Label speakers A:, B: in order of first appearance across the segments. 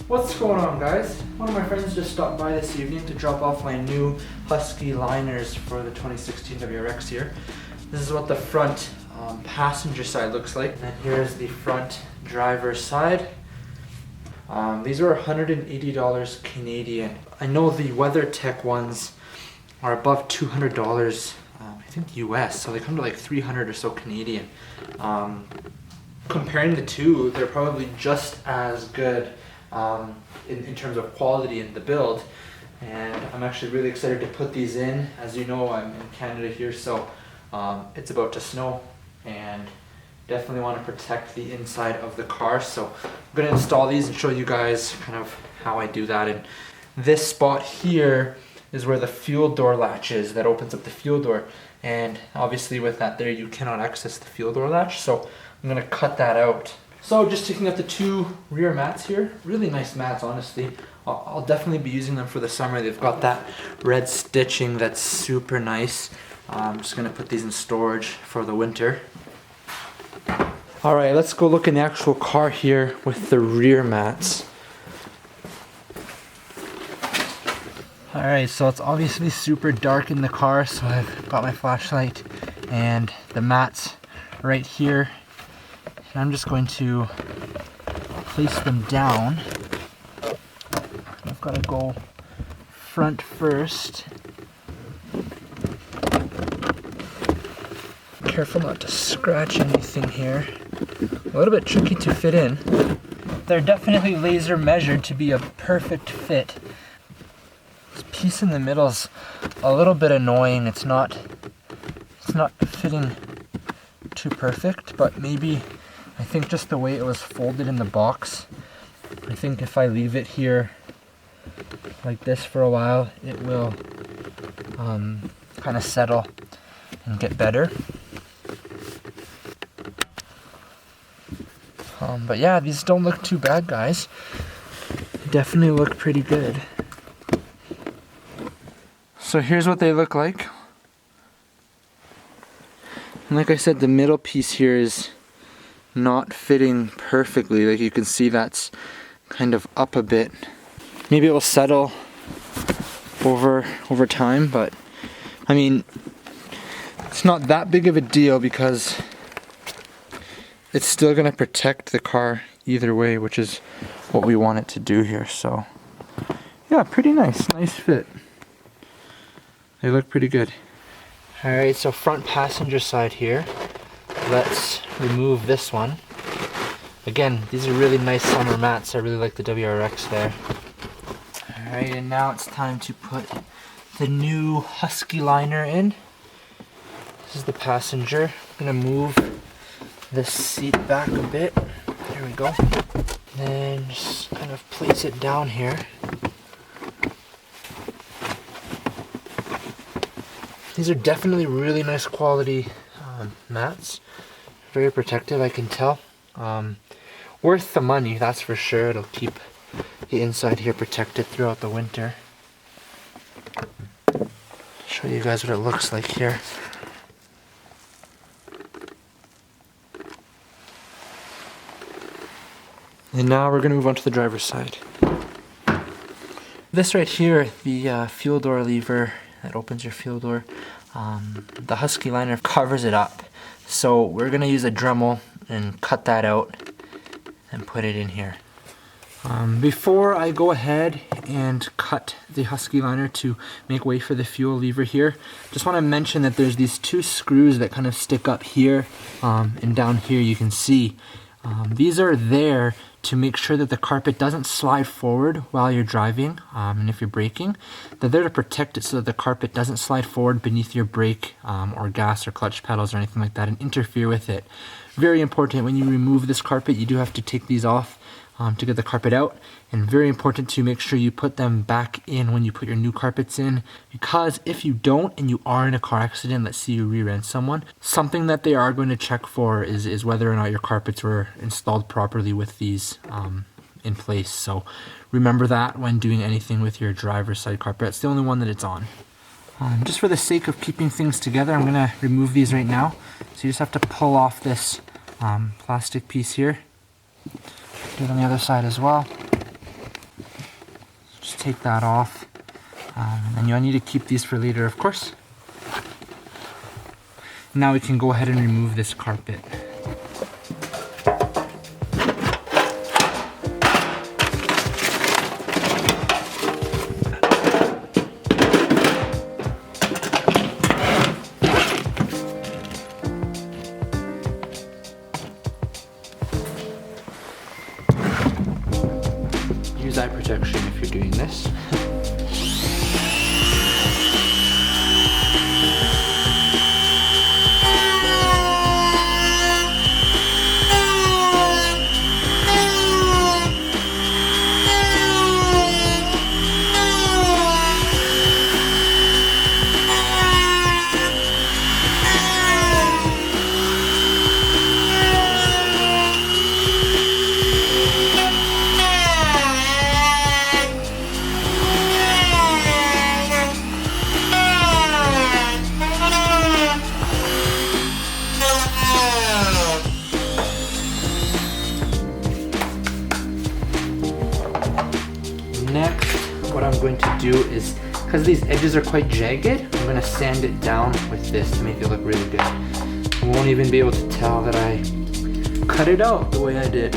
A: What's going on, guys? One of my friends just stopped by this evening to drop off my new Husky Liners for the 2016 WRX here. This is what the front passenger side looks like. And here's the front driver's side. These are $180 Canadian. I know the WeatherTech ones are above $200, I think US, so they come to like 300 or so Canadian. Comparing the two, they're probably just as good in terms of quality in the build, and I'm actually really excited to put these in. As you know, I'm in Canada here, so it's about to snow, and definitely want to protect the inside of the car. So I'm going to install these and show you guys kind of how I do that. And this spot here is where the fuel door latch is that opens up the fuel door, and obviously with that there you cannot access the fuel door latch, so I'm going to cut that out. So just taking out the two rear mats here, really nice mats honestly. I'll definitely be using them for the summer. They've got that red stitching that's super nice. I'm just going to put these in storage for the winter. Alright, let's go look in the actual car here with the rear mats. Alright, so it's obviously super dark in the car, so I've got my flashlight and the mats right here. And I'm just going to place them down. I've got to go front first. Careful not to scratch anything here. A little bit tricky to fit in. They're definitely laser measured to be a perfect fit. This piece in the middle is a little bit annoying. It's not fitting too perfect, but maybe I think just the way it was folded in the box, I think if I leave it here like this for a while, it will kind of settle and get better. But yeah, these don't look too bad, guys. They definitely look pretty good. So here's what they look like. And like I said, the middle piece here is not fitting perfectly. Like you can see, that's kind of up a bit. Maybe it will settle over time, but I mean, it's not that big of a deal because it's still going to protect the car either way, which is what we want it to do here. So yeah, pretty nice fit. They look pretty good. Alright, so front passenger side here. Let's remove this one. Again, these are really nice summer mats. I really like the WRX there. Alright, and now it's time to put the new Husky liner in. This is the passenger. I'm going to move this seat back a bit. There we go. Then just kind of place it down here. These are definitely really nice quality mats. Very protective, I can tell. Worth the money, that's for sure. It'll keep the inside here protected throughout the winter. Show you guys what it looks like here. And now we're going to move on to the driver's side. This right here, the fuel door lever that opens your fuel door, the Husky liner covers it up. So we're going to use a Dremel and cut that out and put it in here. Before I go ahead and cut the Husky liner to make way for the fuel lever here, just want to mention that there's these two screws that kind of stick up here, and down here you can see. These are there to make sure that the carpet doesn't slide forward while you're driving, and if you're braking. They're there to protect it so that the carpet doesn't slide forward beneath your brake or gas or clutch pedals or anything like that and interfere with it. Very important, when you remove this carpet, you do have to take these off to get the carpet out, and very important to make sure you put them back in when you put your new carpets in, because if you don't and you are in a car accident, let's say you rear-end someone, something that they are going to check for is whether or not your carpets were installed properly with these in place. So remember that when doing anything with your driver's side carpet. It's the only one that it's on. Just for the sake of keeping things together, I'm going to remove these right now. So you just have to pull off this plastic piece here. Do it on the other side as well. take that off. And you'll need to keep these for later, of course. Now we can go ahead and remove this carpet. Use eye protection if you're doing this. Next, what I'm going to do is, because these edges are quite jagged, I'm going to sand it down with this to make it look really good. You won't even be able to tell that I cut it out the way I did.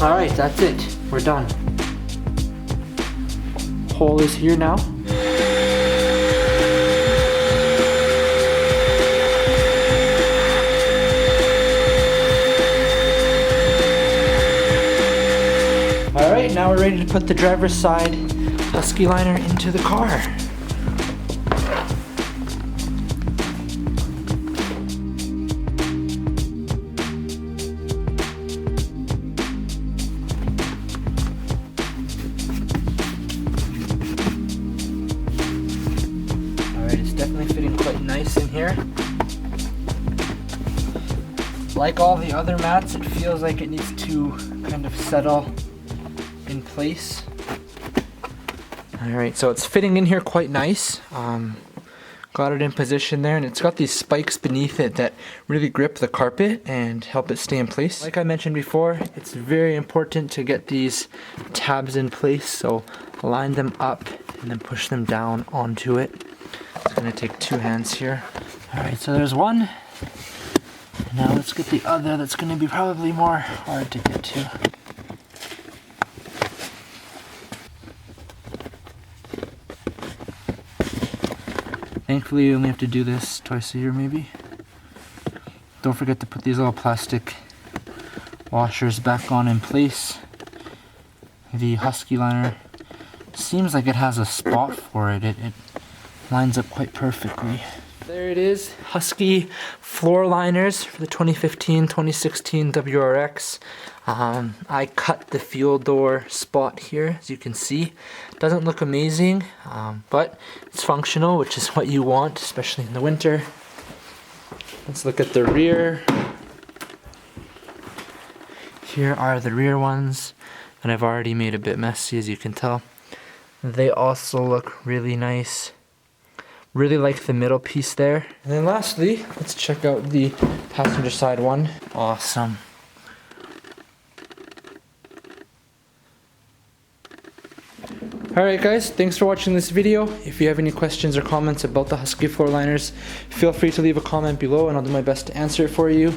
A: Alright, that's it. We're done. Hole is here now. Alright, now we're ready to put the driver's side Husky liner into the car. It's definitely fitting quite nice in here. Like all the other mats, it feels like it needs to kind of settle in place. Alright, so it's fitting in here quite nice. Got it in position there, and it's got these spikes beneath it that really grip the carpet and help it stay in place. Like I mentioned before, it's very important to get these tabs in place, so line them up and then push them down onto it. It's going to take two hands here. Alright, so there's one. Now let's get the other that's going to be probably more hard to get to. Thankfully you only have to do this twice a year maybe. Don't forget to put these little plastic washers back on in place. The Husky liner seems like it has a spot for it. It lines up quite perfectly. There it is, Husky floor liners for the 2015-2016 WRX. I cut the fuel door spot here, as you can see. Doesn't look amazing, but it's functional, which is what you want, especially in the winter. Let's look at the rear. Here are the rear ones that I've already made a bit messy, as you can tell. They also look really nice. Really like the middle piece there. And then lastly, let's check out the passenger side one. Awesome. Alright guys, thanks for watching this video. If you have any questions or comments about the Husky floor liners, feel free to leave a comment below and I'll do my best to answer it for you.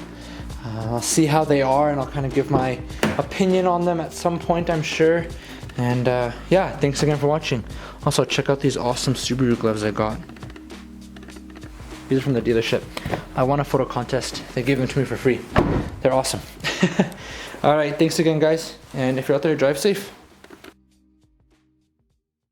A: I'll see how they are and I'll kind of give my opinion on them at some point, I'm sure. And yeah, thanks again for watching. Also, check out these awesome Subaru gloves I got. These are from the dealership. I won a photo contest. They gave them to me for free. They're awesome. All right, thanks again, guys. And if you're out there, drive safe.